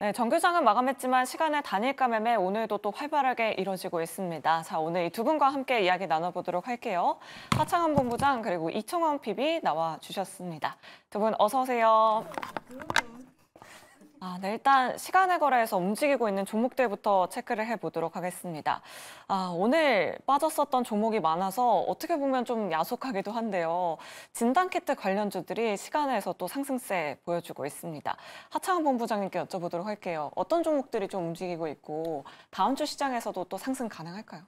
네, 정규장은 마감했지만 시간의 단일가 매매 오늘도 또 활발하게 이뤄지고 있습니다. 자, 오늘 이 두 분과 함께 이야기 나눠보도록 할게요. 하창원 본부장 그리고 이청원 PB 나와 주셨습니다. 두 분 어서 오세요. 네, 일단 시간의 거래에서 움직이고 있는 종목들부터 체크를 해보도록 하겠습니다. 오늘 빠졌었던 종목이 많아서 어떻게 보면 좀 야속하기도 한데요. 진단키트 관련주들이 시간에서 또 상승세 보여주고 있습니다. 하창원 본부장님께 여쭤보도록 할게요. 어떤 종목들이 좀 움직이고 있고 다음 주 시장에서도 또 상승 가능할까요?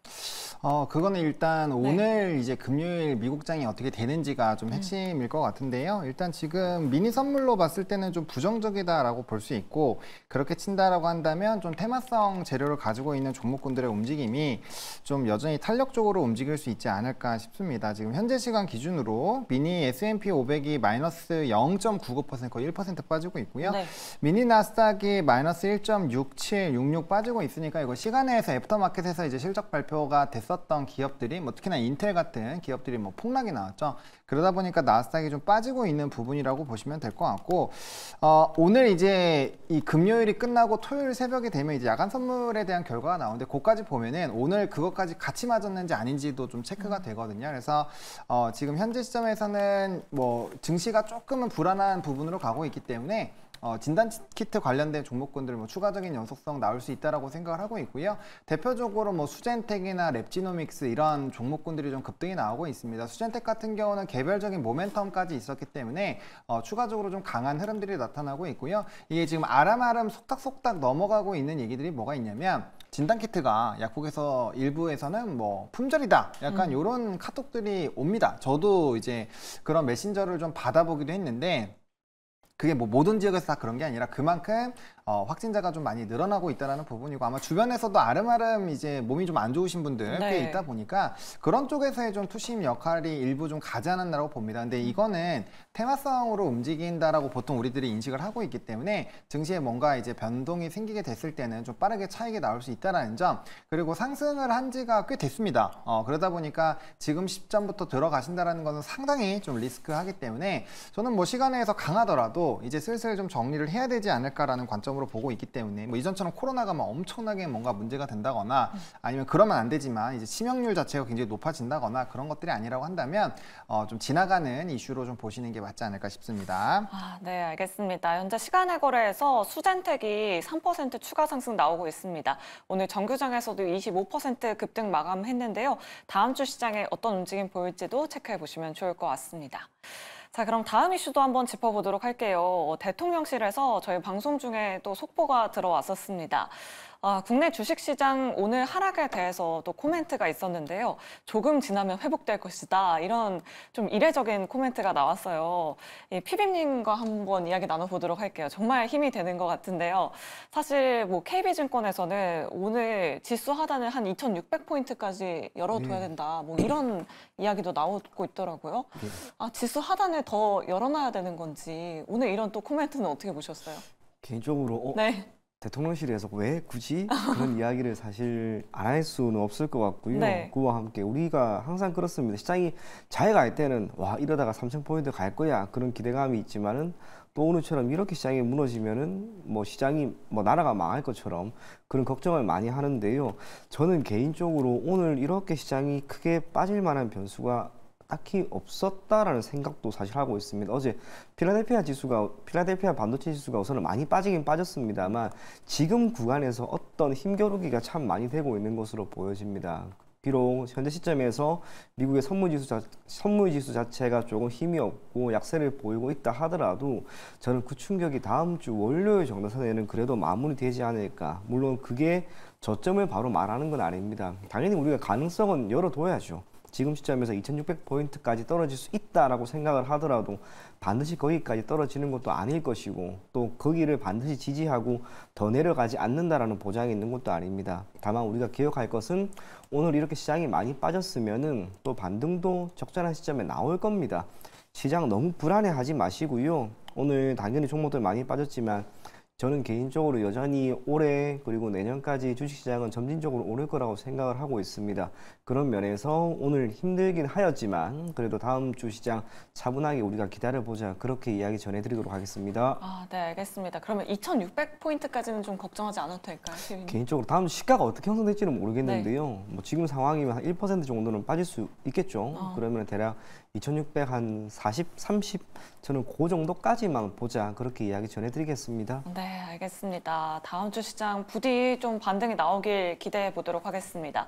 그거는 일단 네. 오늘 이제 금요일 미국장이 어떻게 되는지가 좀 핵심일 것 같은데요. 일단 지금 미니 선물로 봤을 때는 좀 부정적이다라고 볼 수 있고, 그렇게 친다라고 한다면 좀 테마성 재료를 가지고 있는 종목군들의 움직임이 좀 여전히 탄력적으로 움직일 수 있지 않을까 싶습니다. 지금 현재 시간 기준으로 미니 S&P 500이 마이너스 0.99% 거의 1% 빠지고 있고요. 네. 미니 나스닥이 마이너스 1.6766 빠지고 있으니까 이거 시간에서 애프터마켓에서 이제 실적 발표가 됐었던 기업들이 뭐 특히나 인텔 같은 기업들이 뭐 폭락이 나왔죠. 그러다 보니까 나스닥이 좀 빠지고 있는 부분이라고 보시면 될 것 같고, 오늘 이제 이 금요일이 끝나고 토요일 새벽이 되면 이제 야간 선물에 대한 결과가 나오는데, 그것까지 보면은 오늘 그것까지 같이 맞았는지 아닌지도 좀 체크가 되거든요. 그래서 지금 현재 시점에서는 뭐 증시가 조금은 불안한 부분으로 가고 있기 때문에 진단키트 관련된 종목군들 뭐 추가적인 연속성 나올 수 있다라고 생각을 하고 있고요. 대표적으로 뭐 수젠텍이나 랩지노믹스 이런 종목군들이 좀 급등이 나오고 있습니다. 수젠텍 같은 경우는 개별적인 모멘텀까지 있었기 때문에 추가적으로 좀 강한 흐름들이 나타나고 있고요. 이게 지금 아름아름 속닥속닥 넘어가고 있는 얘기들이 뭐가 있냐면, 진단키트가 약국에서 일부에서는 뭐 품절이다 약간 이런 카톡들이 옵니다. 저도 이제 그런 메신저를 좀 받아보기도 했는데, 그게 뭐 모든 지역에서 다 그런 게 아니라 그만큼 확진자가 좀 많이 늘어나고 있다는 부분이고, 아마 주변에서도 아름아름 이제 몸이 좀 안 좋으신 분들 꽤 네. 있다 보니까 그런 쪽에서의 좀 투심 역할이 일부 좀 가지 않았나라고 봅니다. 근데 이거는 테마성으로 움직인다라고 보통 우리들이 인식을 하고 있기 때문에 증시에 뭔가 이제 변동이 생기게 됐을 때는 좀 빠르게 차익이 나올 수 있다는 점, 그리고 상승을 한 지가 꽤 됐습니다. 그러다 보니까 지금 시점부터 들어가신다는 것은 상당히 좀 리스크하기 때문에 저는 뭐 시간에서 강하더라도 이제 슬슬 좀 정리를 해야 되지 않을까라는 관점으로 보고 있기 때문에, 뭐 이전처럼 코로나가 막 엄청나게 뭔가 문제가 된다거나 아니면 그러면 안 되지만 이제 치명률 자체가 굉장히 높아진다거나 그런 것들이 아니라고 한다면 좀 지나가는 이슈로 좀 보시는 게 맞지 않을까 싶습니다. 네, 알겠습니다. 현재 시간의 거래에서 수젠텍이 3% 추가 상승 나오고 있습니다. 오늘 정규장에서도 25% 급등 마감했는데요. 다음 주 시장에 어떤 움직임 보일지도 체크해 보시면 좋을 것 같습니다. 자, 그럼 다음 이슈도 한번 짚어보도록 할게요. 대통령실에서 저희 방송 중에 또 속보가 들어왔었습니다. 국내 주식시장 오늘 하락에 대해서 또 코멘트가 있었는데요. 조금 지나면 회복될 것이다. 이런 좀 이례적인 코멘트가 나왔어요. 피비님과 한번 이야기 나눠보도록 할게요. 정말 힘이 되는 것 같은데요. 사실 뭐 KB증권에서는 오늘 지수 하단을 한 2,600포인트까지 열어둬야 된다. 뭐 이런 이야기도 나오고 있더라고요. 지수 하단을 더 열어놔야 되는 건지 오늘 이런 또 코멘트는 어떻게 보셨어요? 개인적으로 네. 대통령실에서 왜 굳이 그런 이야기를 사실 안 할 수는 없을 것 같고요. 네. 그와 함께 우리가 항상 그렇습니다. 시장이 잘 갈 때는 와 이러다가 3,000포인트 갈 거야 그런 기대감이 있지만은, 또 오늘처럼 이렇게 시장이 무너지면은 뭐 시장이 뭐 나라가 망할 것처럼 그런 걱정을 많이 하는데요. 저는 개인적으로 오늘 이렇게 시장이 크게 빠질 만한 변수가 딱히 없었다라는 생각도 사실 하고 있습니다. 어제 필라델피아 반도체 지수가 우선은 많이 빠지긴 빠졌습니다만, 지금 구간에서 어떤 힘겨루기가 참 많이 되고 있는 것으로 보여집니다. 비록 현재 시점에서 미국의 선물 지수 자체가 조금 힘이 없고 약세를 보이고 있다 하더라도, 저는 그 충격이 다음 주 월요일 정도 선에는 그래도 마무리되지 않을까. 물론 그게 저점을 바로 말하는 건 아닙니다. 당연히 우리가 가능성은 열어둬야죠. 지금 시점에서 2,600포인트까지 떨어질 수 있다라고 생각을 하더라도 반드시 거기까지 떨어지는 것도 아닐 것이고, 또 거기를 반드시 지지하고 더 내려가지 않는다라는 보장이 있는 것도 아닙니다. 다만 우리가 기억할 것은, 오늘 이렇게 시장이 많이 빠졌으면은 또 반등도 적절한 시점에 나올 겁니다. 시장 너무 불안해하지 마시고요. 오늘 당연히 종목들 많이 빠졌지만 저는 개인적으로 여전히 올해 그리고 내년까지 주식시장은 점진적으로 오를 거라고 생각을 하고 있습니다. 그런 면에서 오늘 힘들긴 하였지만 그래도 다음 주 시장 차분하게 우리가 기다려보자, 그렇게 이야기 전해드리도록 하겠습니다. 아, 네, 알겠습니다. 그러면 2,600포인트까지는 좀 걱정하지 않아도 될까요, 피비님? 개인적으로 다음 시가가 어떻게 형성될지는 모르겠는데요. 뭐 지금 상황이면 한 1% 정도는 빠질 수 있겠죠. 그러면 대략 2,600 한 40, 30 저는 그 정도까지만 보자, 그렇게 이야기 전해드리겠습니다. 네, 알겠습니다. 다음 주 시장 부디 좀 반등이 나오길 기대해 보도록 하겠습니다.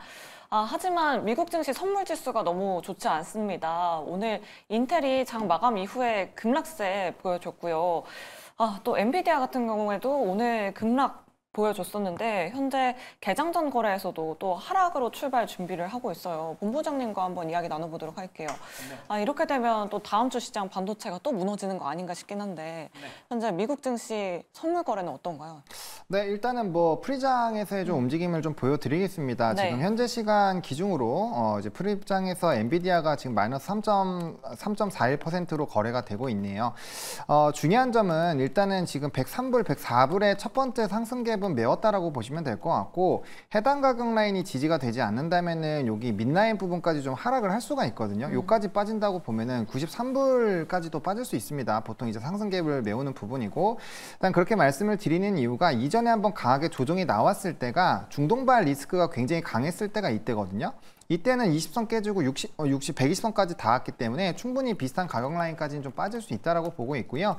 하지만 미국 증시 선물 지수가 너무 좋지 않습니다. 오늘 인텔이 장 마감 이후에 급락세 보여줬고요. 또 엔비디아 같은 경우에도 오늘 급락 보여줬었는데 현재 개장 전 거래에서도 또 하락으로 출발 준비를 하고 있어요. 본부장님과 한번 이야기 나눠보도록 할게요. 이렇게 되면 또 다음 주 시장 반도체가 또 무너지는 거 아닌가 싶긴 한데 현재 미국 증시 선물 거래는 어떤가요? 네, 일단은 뭐 프리장에서의 좀 움직임을 좀 보여드리겠습니다. 네. 지금 현재 시간 기준으로 이제 프리장에서 엔비디아가 지금 마이너스 3.41%로 거래가 되고 있네요. 중요한 점은 일단은 지금 103불, 104불의 첫 번째 상승 갭은 메웠다라고 보시면 될 것 같고, 해당 가격 라인이 지지가 되지 않는다면은 여기 mid라인 부분까지 좀 하락을 할 수가 있거든요. 요까지 빠진다고 보면은 93불까지도 빠질 수 있습니다. 보통 이제 상승 갭을 메우는 부분이고, 일단 그렇게 말씀을 드리는 이유가 이전에 한번 강하게 조정이 나왔을 때가 중동발 리스크가 굉장히 강했을 때가 이때거든요. 이때는 20선 깨지고 120선까지 닿았기 때문에 충분히 비슷한 가격 라인까지는 좀 빠질 수 있다라고 보고 있고요.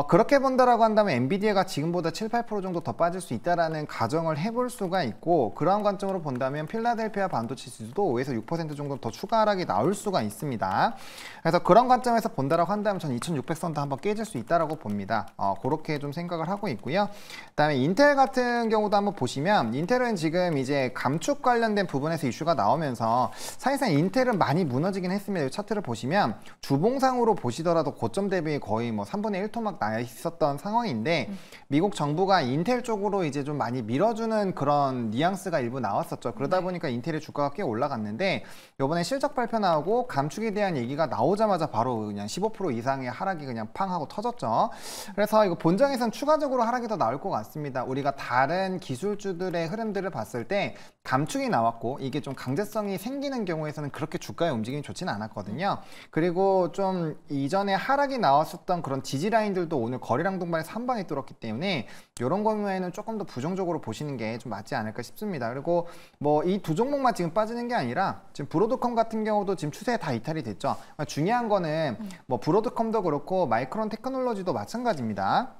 그렇게 본다라고 한다면 엔비디아가 지금보다 7, 8% 정도 더 빠질 수 있다라는 가정을 해볼 수가 있고, 그러한 관점으로 본다면 필라델피아 반도체 지수도 5에서 6% 정도 더 추가 하락이 나올 수가 있습니다. 그래서 그런 관점에서 본다라고 한다면 전 2,600선도 한번 깨질 수 있다라고 봅니다. 그렇게 좀 생각을 하고 있고요. 그다음에 인텔 같은 경우도 한번 보시면, 인텔은 지금 이제 감축 관련된 부분에서 이슈가 나오면 사실상 인텔은 많이 무너지긴 했습니다. 이 차트를 보시면 주봉상으로 보시더라도 고점 대비 거의 뭐 3분의 1토막 나 있었던 상황인데, 미국 정부가 인텔 쪽으로 이제 좀 많이 밀어주는 그런 뉘앙스가 일부 나왔었죠. 그러다 보니까 인텔의 주가가 꽤 올라갔는데, 이번에 실적 발표 나오고 감축에 대한 얘기가 나오자마자 바로 그냥 15% 이상의 하락이 그냥 팡 하고 터졌죠. 그래서 이거 본장에선 추가적으로 하락이 더 나올 것 같습니다. 우리가 다른 기술주들의 흐름들을 봤을 때 감축이 나왔고 이게 좀 강제성이 생기는 경우에서는 그렇게 주가의 움직임이 좋지는 않았거든요. 그리고 좀 이전에 하락이 나왔었던 그런 지지 라인들도 오늘 거래량 동반에서 한 방에 뚫었기 때문에 이런 경우에는 조금 더 부정적으로 보시는 게 좀 맞지 않을까 싶습니다. 그리고 뭐 이 두 종목만 지금 빠지는 게 아니라 지금 브로드컴 같은 경우도 지금 추세에 다 이탈이 됐죠. 중요한 거는 뭐 브로드컴도 그렇고 마이크론 테크놀로지도 마찬가지입니다.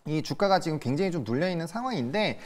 이 주가가 지금 굉장히 좀 눌려있는 상황인데,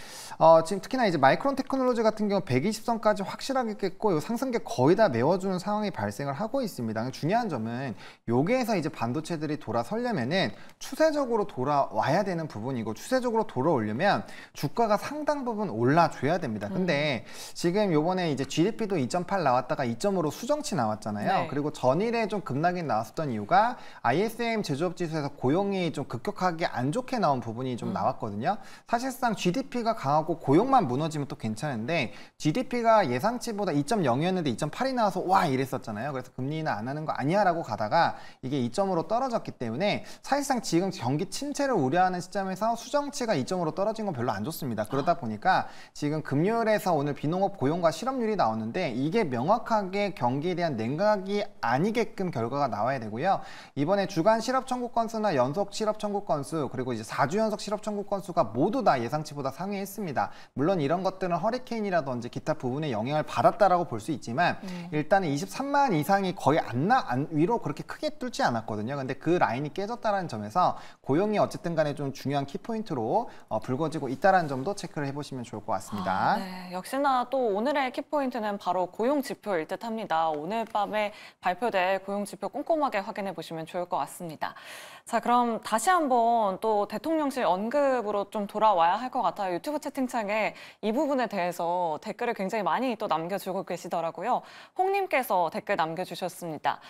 지금 특히나 이제 마이크론 테크놀로지 같은 경우 120선까지 확실하게 깼고, 이 상승계 거의 다 메워주는 상황이 발생을 하고 있습니다. 중요한 점은 여기에서 이제 반도체들이 돌아서려면은 추세적으로 돌아와야 되는 부분이고, 추세적으로 돌아오려면 주가가 상당 부분 올라줘야 됩니다. 근데 지금 요번에 이제 GDP도 2.8 나왔다가 2.5로 수정치 나왔잖아요. 네. 그리고 전일에 좀 급락이 나왔었던 이유가 ISM 제조업 지수에서 고용이 좀 급격하게 안 좋게 나온 부분이 좀 나왔거든요. 사실상 GDP가 강하고 고용만 무너지면 또 괜찮은데, GDP가 예상치보다 2.0이었는데 2.8이 나와서 와 이랬었잖아요. 그래서 금리 인하 안 하는 거 아니야 라고 가다가 이게 2.5로 떨어졌기 때문에 사실상 지금 경기 침체를 우려하는 시점에서 수정치가 2.5로 떨어진 건 별로 안 좋습니다. 그러다 보니까 지금 금요일에서 오늘 비농업 고용과 실업률이 나오는데, 이게 명확하게 경기에 대한 냉각이 아니게끔 결과가 나와야 되고요. 이번에 주간 실업 청구 건수나 연속 실업 청구 건수, 그리고 이제 4주 연속 실업 청구 건수가 모두 다 예상치보다 상회했습니다. 물론 이런 것들은 허리케인이라든지 기타 부분에 영향을 받았다라고 볼 수 있지만, 일단은 23만 이상이 거의 위로 그렇게 크게 뚫지 않았거든요. 근데 그 라인이 깨졌다는 점에서 고용이 어쨌든 간에 좀 중요한 키포인트로 불거지고 있다는 점도 체크를 해보시면 좋을 것 같습니다. 네, 역시나 또 오늘의 키포인트는 바로 고용 지표일 듯 합니다. 오늘 밤에 발표될 고용 지표 꼼꼼하게 확인해 보시면 좋을 것 같습니다. 자, 그럼 다시 한번 또 대통령실 언급으로 좀 돌아와야 할 것 같아요. 유튜브 채팅창에 이 부분에 대해서 댓글을 굉장히 많이 또 남겨주고 계시더라고요. 홍님께서 댓글 남겨주셨습니다.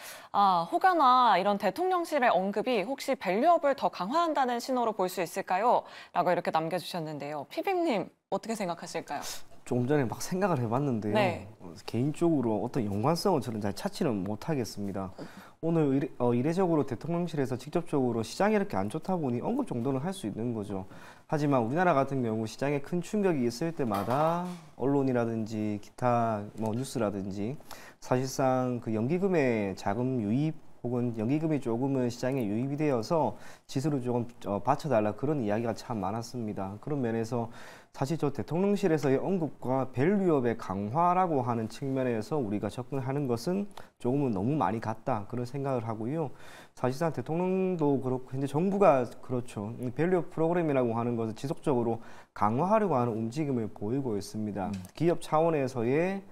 혹여나 이런 대통령실의 언급이 혹시 밸류업을 더 강화한다는 신호로 볼 수 있을까요? 라고 이렇게 남겨주셨는데요. 피빔님 어떻게 생각하실까요? 조금 전에 막 생각을 해봤는데요. 네. 개인적으로 어떤 연관성을 저는 잘 찾지는 못하겠습니다. 오늘 이례적으로 대통령실에서 직접적으로 시장이 이렇게 안 좋다 보니 언급 정도는 할 수 있는 거죠. 하지만 우리나라 같은 경우 시장에 큰 충격이 있을 때마다 언론이라든지 기타 뭐 뉴스라든지 사실상 그 연기금의 자금 유입 혹은 연기금이 조금은 시장에 유입이 되어서 지수를 조금 받쳐달라 그런 이야기가 참 많았습니다. 그런 면에서 사실 저 대통령실에서의 언급과 밸류업의 강화라고 하는 측면에서 우리가 접근하는 것은 조금은 너무 많이 같다 그런 생각을 하고요. 사실상 대통령도 그렇고 현재 정부가 그렇죠. 밸류업 프로그램이라고 하는 것을 지속적으로 강화하려고 하는 움직임을 보이고 있습니다. 기업 차원에서의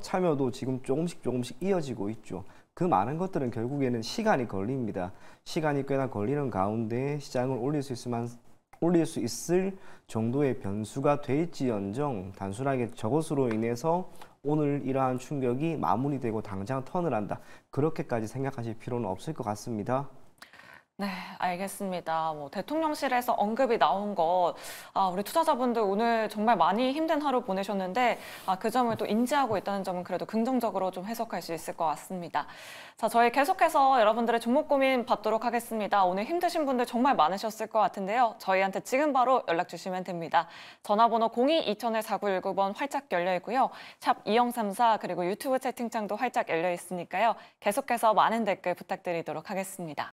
참여도 지금 조금씩 이어지고 있죠. 그 많은 것들은 결국에는 시간이 걸립니다. 시간이 꽤나 걸리는 가운데 시장을 올릴 수 있을 정도의 변수가 될지언정 단순하게 저것으로 인해서 오늘 이러한 충격이 마무리되고 당장 턴을 한다. 그렇게까지 생각하실 필요는 없을 것 같습니다. 네, 알겠습니다. 뭐 대통령실에서 언급이 나온 것, 우리 투자자분들 오늘 정말 많이 힘든 하루 보내셨는데, 그 점을 또 인지하고 있다는 점은 그래도 긍정적으로 좀 해석할 수 있을 것 같습니다. 자, 저희 계속해서 여러분들의 종목 고민 받도록 하겠습니다. 오늘 힘드신 분들 정말 많으셨을 것 같은데요. 저희한테 지금 바로 연락 주시면 됩니다. 전화번호 02-2000-4919번 활짝 열려 있고요. 샵 2034 그리고 유튜브 채팅창도 활짝 열려 있으니까요. 계속해서 많은 댓글 부탁드리도록 하겠습니다.